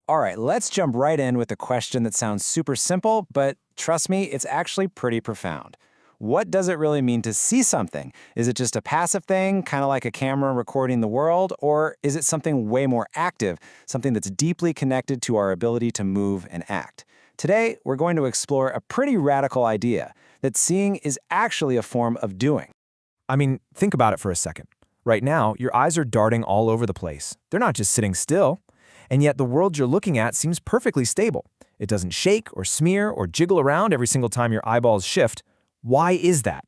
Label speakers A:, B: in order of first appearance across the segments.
A: All right, let's jump right in with a question that sounds super simple, but trust me, it's actually pretty profound. What does it really mean to see something? Is it just a passive thing, kind of like a camera recording the world, or is it something way more active, something that's deeply connected to our ability to move and act? Today, we're going to explore a pretty radical idea that seeing is actually a form of doing.
B: I mean, think about it for a second. Right now, your eyes are darting all over the place. They're not just sitting still. And yet the world you're looking at seems perfectly stable. It doesn't shake or smear or jiggle around every single time your eyeballs shift. Why is that?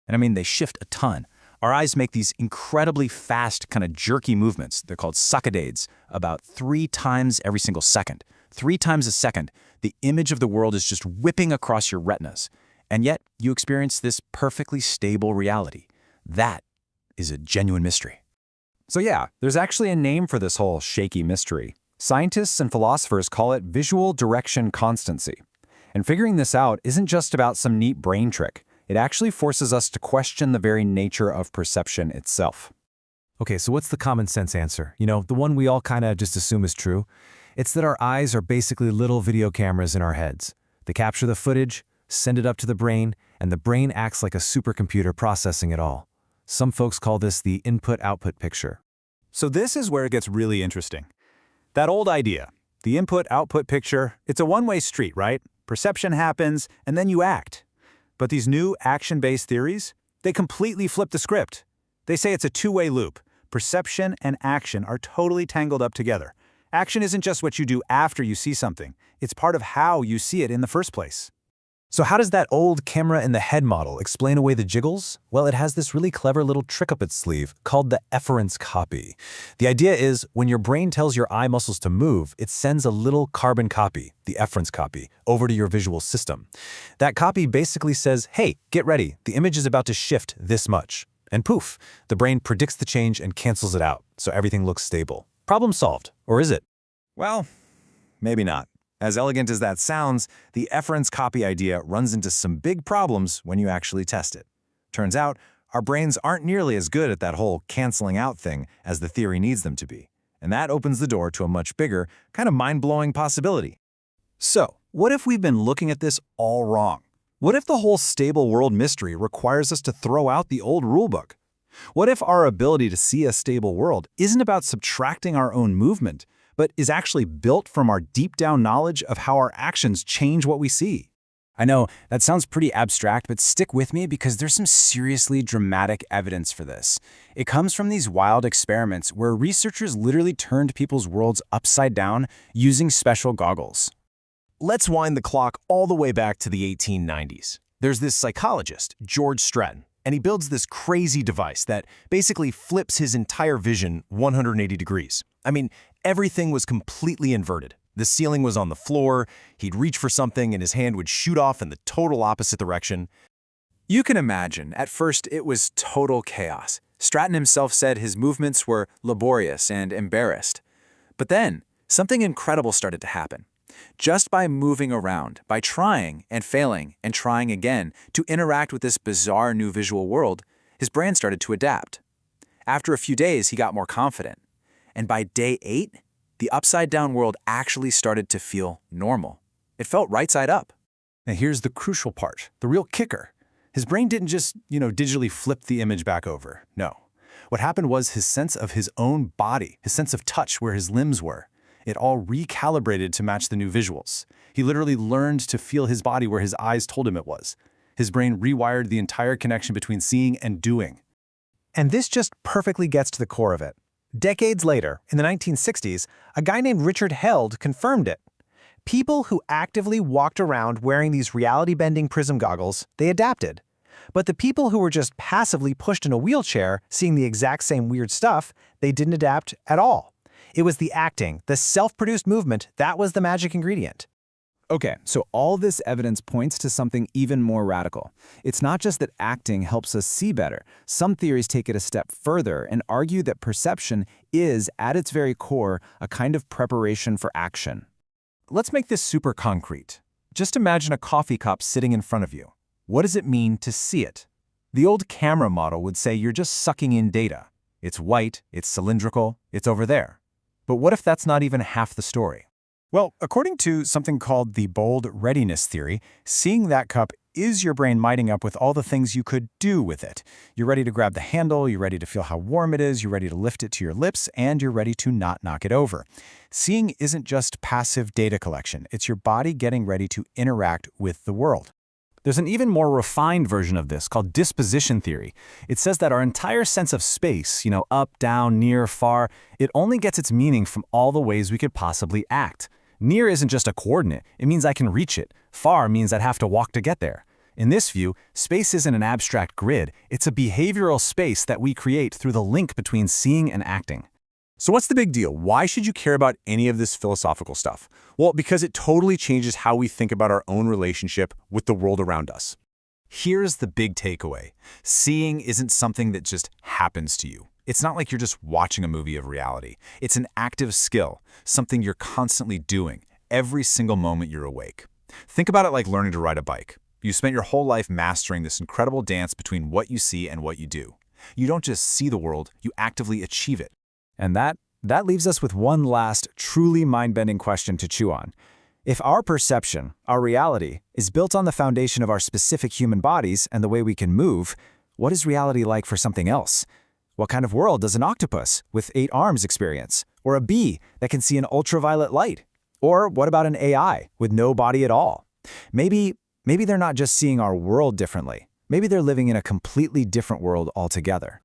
C: And I mean, they shift a ton. Our eyes make these incredibly fast, kind of jerky movements. They're called saccadades, about 3 times every single second. 3 times a second, the image of the world is just whipping across your retinas. And yet, you experience this perfectly stable reality. That is a genuine mystery.
D: So yeah, there's actually a name for this whole shaky mystery. Scientists and philosophers call it visual direction constancy. And figuring this out isn't just about some neat brain trick. It actually forces us to question the very nature of perception itself.
B: Okay, so what's the common sense answer? You know, the one we all kind of just assume is true? It's that our eyes are basically little video cameras in our heads. They capture the footage, send it up to the brain, and the brain acts like a supercomputer processing it all. Some folks call this the input-output picture.
E: So this is where it gets really interesting. That old idea, the input-output picture, it's a one-way street, right? Perception happens, and then you act. But these new action-based theories, they completely flip the script. They say it's a two-way loop. Perception and action are totally tangled up together. Action isn't just what you do after you see something. It's part of how you see it in the first place.
B: So how does that old camera-in-the-head model explain away the jiggles? Well, it has this really clever little trick up its sleeve called the efference copy. The idea is when your brain tells your eye muscles to move, it sends a little carbon copy, the efference copy, over to your visual system. That copy basically says, hey, get ready, the image is about to shift this much. And poof, the brain predicts the change and cancels it out, so everything looks stable. Problem solved, or is it?
A: Well, maybe not. As elegant as that sounds, the efference copy idea runs into some big problems when you actually test it. Turns out, our brains aren't nearly as good at that whole canceling out thing as the theory needs them to be. And that opens the door to a much bigger, kind of mind-blowing possibility.
E: So, what if we've been looking at this all wrong? What if the whole stable world mystery requires us to throw out the old rulebook? What if our ability to see a stable world isn't about subtracting our own movement, but is actually built from our deep-down knowledge of how our actions change what we see?
A: I know, that sounds pretty abstract, but stick with me because there's some seriously dramatic evidence for this. It comes from these wild experiments where researchers literally turned people's worlds upside down using special goggles.
C: Let's wind the clock all the way back to the 1890s. There's this psychologist, George Stratton, and he builds this crazy device that basically flips his entire vision 180 degrees. I mean, everything was completely inverted. The ceiling was on the floor, he'd reach for something and his hand would shoot off in the total opposite direction.
A: You can imagine, at first it was total chaos. Stratton himself said his movements were laborious and embarrassed. But then, something incredible started to happen. Just by moving around, by trying and failing and trying again to interact with this bizarre new visual world, his brain started to adapt. After a few days, he got more confident. And by day 8, the upside-down world actually started to feel normal. It felt right side up.
E: Now here's the crucial part, the real kicker. His brain didn't just, digitally flip the image back over. No. What happened was his sense of his own body, his sense of touch where his limbs were, it all recalibrated to match the new visuals. He literally learned to feel his body where his eyes told him it was. His brain rewired the entire connection between seeing and doing.
B: And this just perfectly gets to the core of it. Decades later, in the 1960s, a guy named Richard Held confirmed it. People who actively walked around wearing these reality-bending prism goggles, they adapted. But the people who were just passively pushed in a wheelchair, seeing the exact same weird stuff, they didn't adapt at all. It was the acting, the self-produced movement, that was the magic ingredient.
D: Okay, so all this evidence points to something even more radical. It's not just that acting helps us see better. Some theories take it a step further and argue that perception is, at its very core, a kind of preparation for action. Let's make this super concrete. Just imagine a coffee cup sitting in front of you. What does it mean to see it? The old camera model would say you're just sucking in data. It's white, it's cylindrical, it's over there. But what if that's not even half the story?
E: Well, according to something called the bold readiness theory, seeing that cup is your brain mighting up with all the things you could do with it. You're ready to grab the handle, you're ready to feel how warm it is, you're ready to lift it to your lips, and you're ready to not knock it over. Seeing isn't just passive data collection, it's your body getting ready to interact with the world. There's an even more refined version of this called disposition theory. It says that our entire sense of space, up, down, near, far, it only gets its meaning from all the ways we could possibly act. Near isn't just a coordinate, it means I can reach it. Far means I'd have to walk to get there. In this view, space isn't an abstract grid, it's a behavioral space that we create through the link between seeing and acting.
A: So what's the big deal? Why should you care about any of this philosophical stuff? Well, because it totally changes how we think about our own relationship with the world around us. Here's the big takeaway. Seeing isn't something that just happens to you. It's not like you're just watching a movie of reality. It's an active skill, something you're constantly doing, every single moment you're awake. Think about it like learning to ride a bike. You spent your whole life mastering this incredible dance between what you see and what you do. You don't just see the world, you actively achieve it.
D: And that leaves us with one last, truly mind-bending question to chew on. If our perception, our reality, is built on the foundation of our specific human bodies and the way we can move, what is reality like for something else? What kind of world does an octopus with 8 arms experience? Or a bee that can see an ultraviolet light? Or what about an AI with no body at all? Maybe they're not just seeing our world differently. Maybe they're living in a completely different world altogether.